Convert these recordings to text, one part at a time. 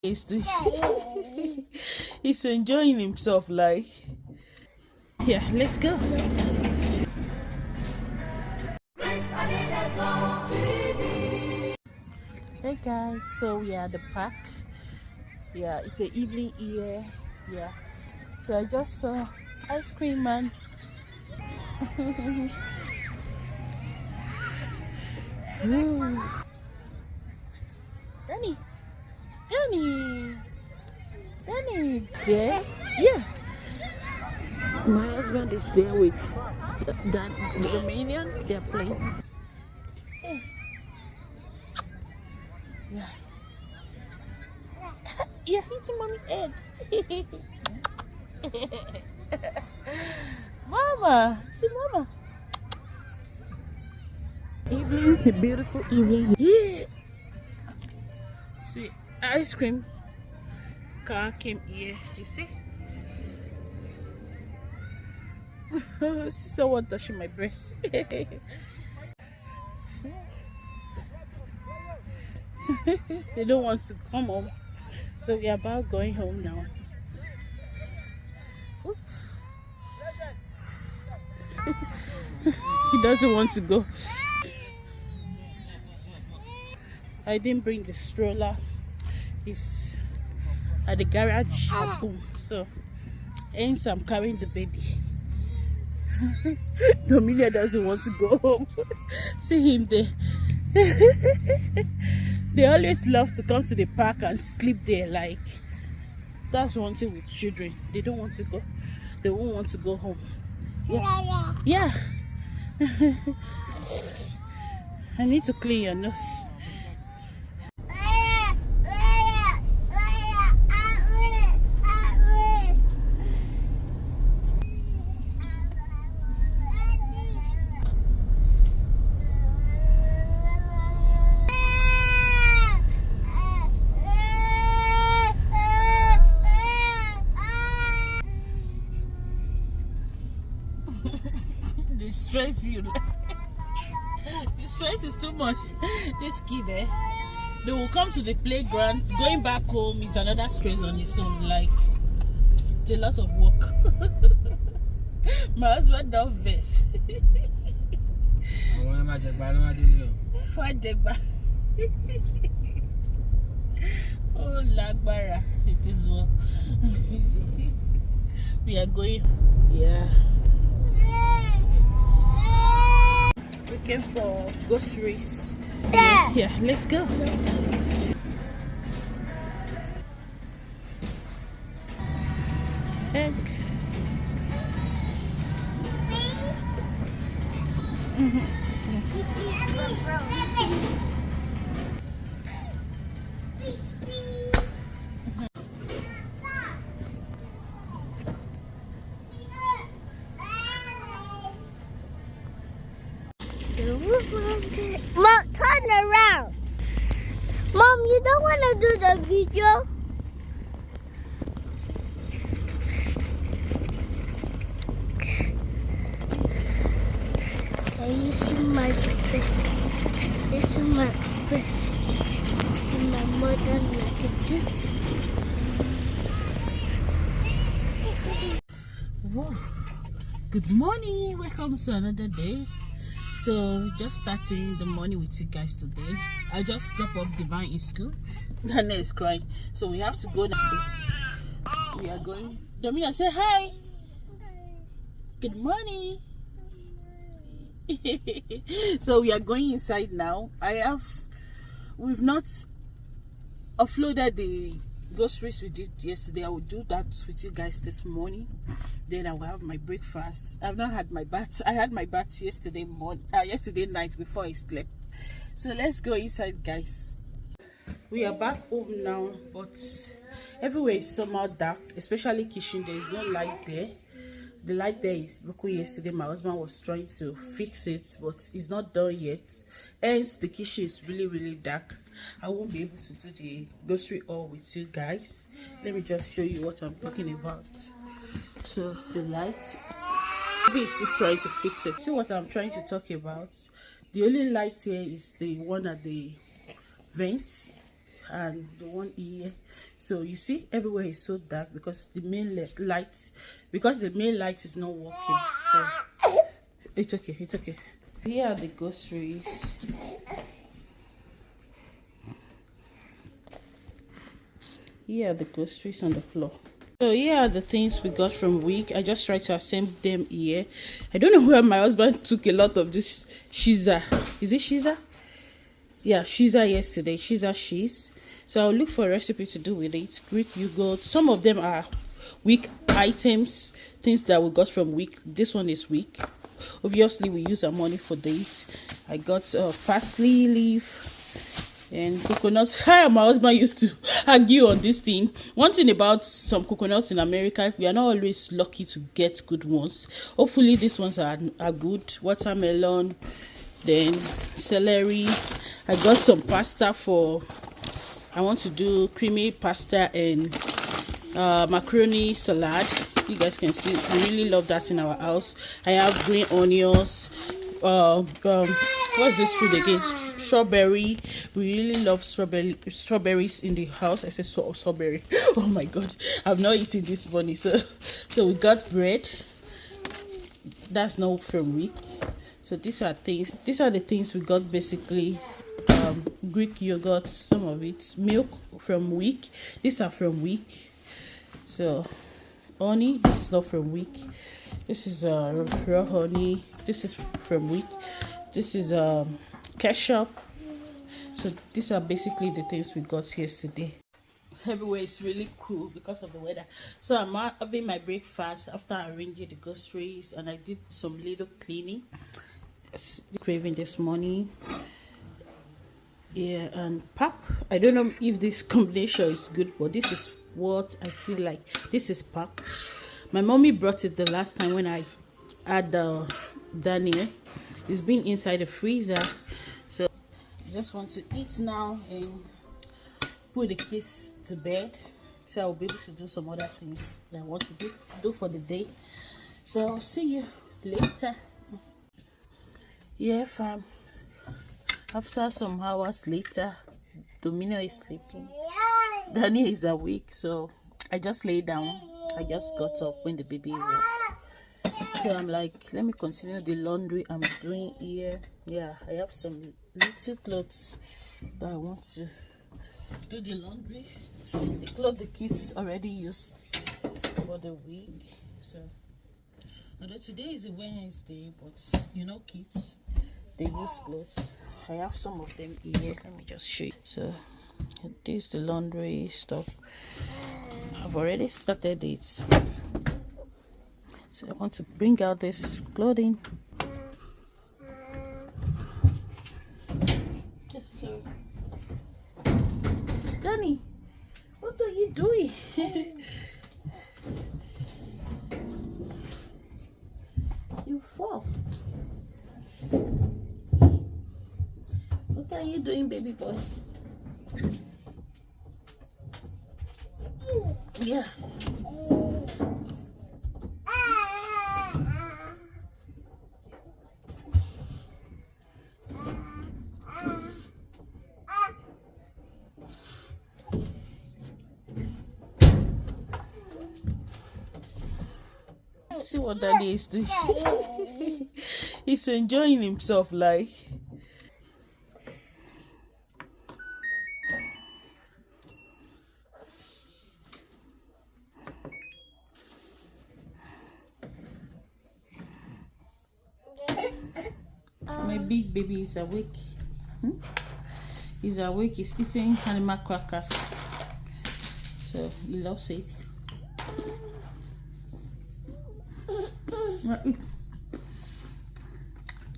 He's he's enjoying himself, like. Yeah, let's go. Hey guys, so we are at the park. Yeah, it's an evening here. Yeah, so I just saw ice cream man. Ooh. Danny, Danny, there. Yeah, my husband is there with the Romanian. They're playing. See. Yeah. Yeah, hitting mommy's head. Mama, see mama. Evening, a beautiful evening. Yeah. See, ice cream car came here. You see? See someone touching my breast. They don't want to come home, so we are about going home now. He doesn't want to go. I didn't bring the stroller. It's at the garage at home, so hence I'm carrying the baby. Dominia doesn't want to go home. See him there. They always love to come to the park and sleep there. Like, that's one thing with children. They don't want to go. They won't want to go home. Yeah. I need to clean your nose. They stress you. The stress is too much. This kid there, they will come to the playground. Going back home is another stress on his own. Like, it's a lot of work. My husband don't vex. Oh, Lagbara, it is well. We are going. Yeah. We came for groceries. Yeah, let's go. Egg. Mom, turn around. Mom, you don't want to do the video? Can you see my face? This is my face. And my mother like it. Whoa. Good morning. Welcome to another day. So just starting the morning with you guys today. I just dropped off Divine in school. Nana is crying, so we have to go now. We are going. Domina, say hi. Good morning. So we are going inside now. We've not offloaded the groceries we did yesterday. I will do that with you guys this morning. Then I will have my breakfast. I've not had my bath. I had my bath yesterday night before I slept. So let's go inside, guys. We are back home now, but everywhere is somehow dark, especially kitchen. There is no light there. The light there is broken yesterday. My husband was trying to fix it, but it's not done yet. Hence the kitchen is really dark. I won't be able to do the grocery haul with you guys. Let me just show you what I'm talking about. So the light, maybe it's just trying to fix it. See what I'm trying to talk about? The only light here is the one at the vents. and the one here. So you see everywhere is so dark because the main light is not working. So it's okay, it's okay. Here are the groceries. Here are the groceries on the floor. So here are the things we got from week. I just tried to assemble them here. I don't know where my husband took a lot of this shiza. Is it shiza? Yeah, shiza yesterday. Shiza cheese. So I'll look for a recipe to do with it. Greek yogurt. Some of them are week items, things that we got from week. This one is week. Obviously, we use our money for this. I got parsley leaf and coconuts. Hi, my husband used to argue on this thing. One thing about some coconuts in America, we are not always lucky to get good ones. Hopefully these ones are good. Watermelon, then celery. I got some pasta for, I want to do creamy pasta and macaroni salad. You guys can see we really love that in our house. I have green onions, what's this food again? Strawberry. We really love strawberries in the house. I said strawberry. Oh my god, I've not eaten this morning. So we got bread. That's not from week. So these are the things we got basically. Greek yogurt, some of it. Milk from week. These are from week. So honey, this is not from week. This is raw honey. This is from week. This is ketchup. So these are basically the things we got yesterday. Everywhere is really cool because of the weather. So I'm having my breakfast after arranging the groceries, and I did some little cleaning. Craving this morning. Yeah, and pap. I don't know if this combination is good, but this is what I feel like. This is pap. My mommy brought it the last time when I had Daniel. It's been inside the freezer, so I just want to eat now and put the kids to bed, so I'll be able to do some other things that I want to do for the day. So I'll see you later. Yeah, fam. After some hours later, Domino is sleeping. Daniel is awake, so I just lay down. I just got up when the baby woke. So I'm like, let me continue the laundry I'm doing here. Yeah, I have some little clothes that I want to do the laundry. The clothes the kids already used for the week. So although today is a Wednesday, but you know kids, they use clothes. I have some of them here. Let me just show you. So this is the laundry stuff. I've already started it. So I want to bring out this clothing. Danny, what are you doing? You fall. What are you doing, baby boy? Yeah. See what Daddy is doing. He's enjoying himself, like. My big baby is awake. He's awake. He's eating animal crackers, so he loves it.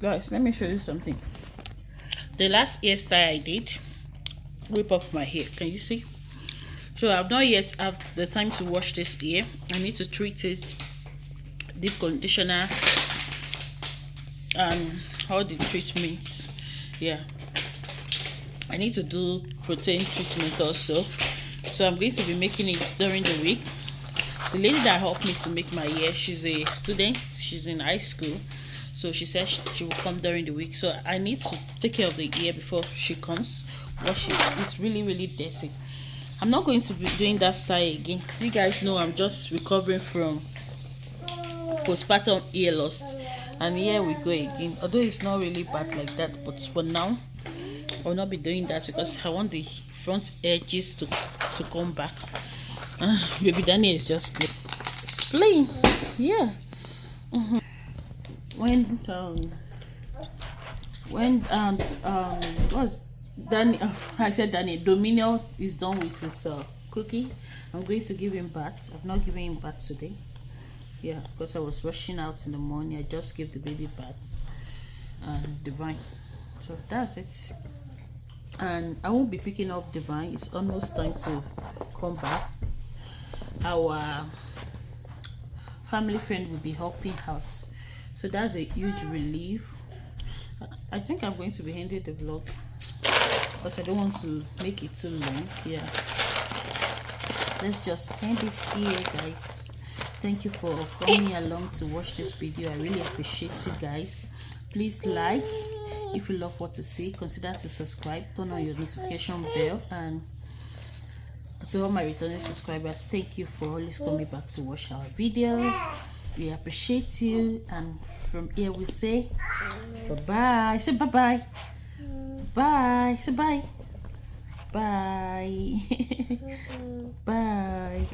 Guys, let me show you something. The last hairstyle I did, whip off my hair. Can you see? So I've not yet have the time to wash this hair. I need to treat it, deep conditioner, and all the treatments. Yeah, I need to do protein treatment also. So I'm going to be making it during the week. The lady that helped me to make my hair, she's a student. She's in high school. so she said she will come during the week, so I need to take care of the ear before she comes. Wash it. It's really dirty. I'm not going to be doing that style again. You guys know I'm just recovering from postpartum ear loss, and here we go again. Although it's not really bad like that, but for now I will not be doing that because I want the front edges to come back. Baby Danny is just playing. Yeah. When what's Danny? I said Danny. Dominion is done with his cookie. I'm going to give him bath. I've not given him bath today. Yeah, because I was rushing out in the morning. I just gave the baby bath and Divine. So that's it. And I won't be picking up Divine. It's almost time to come back. Our family friend will be helping out, so that's a huge relief. I think I'm going to be ending the vlog because I don't want to make it too long. Yeah, let's just end it here, guys. Thank you for coming along to watch this video. I really appreciate you guys. Please like if you love what you see. Consider to subscribe, turn on your notification bell, and to all my returning subscribers, thank you for always coming back to watch our video. We appreciate you, and from here we say bye bye. Say bye bye. Bye. Say bye. Bye. Bye.